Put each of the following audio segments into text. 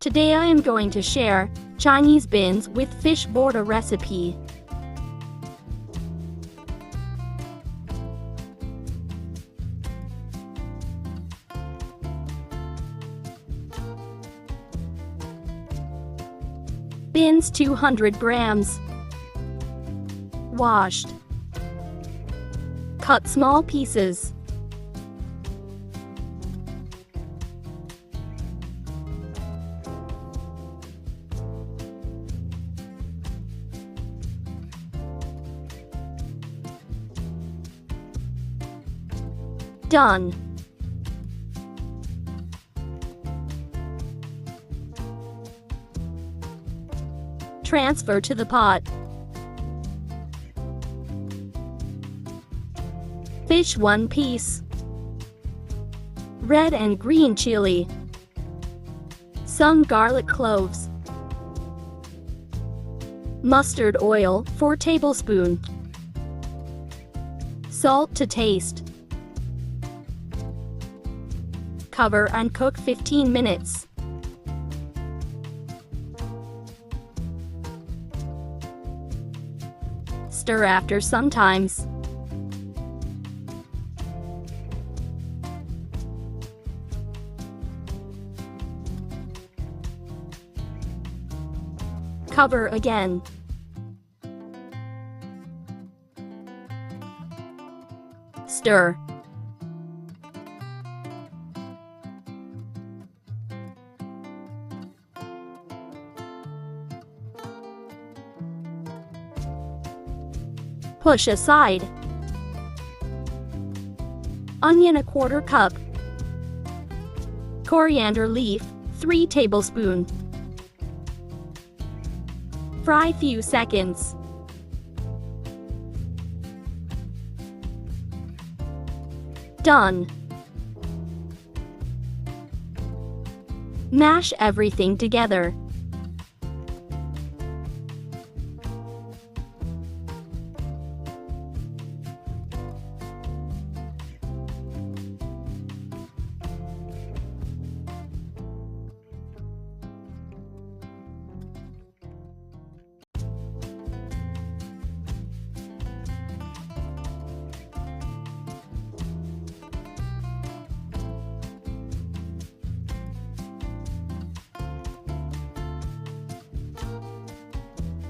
Today I am going to share Chinese beans with fish Vorta recipe. Beans 200 grams. Washed. Cut small pieces. Done. Transfer to the pot. Fish 1 piece. Red and green chili. Some garlic cloves. Mustard oil 4 tablespoons. Salt to taste. Cover and cook 15 minutes. Stir after sometimes. Cover again. Stir. Push aside. Onion 1/4 cup. Coriander leaf 3 tablespoons. Fry few seconds. Done. Mash everything together.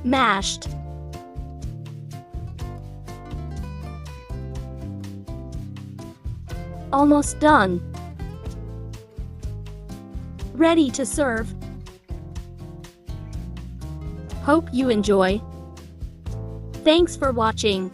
Mashed. Almost done. Ready to serve. Hope you enjoy. Thanks for watching.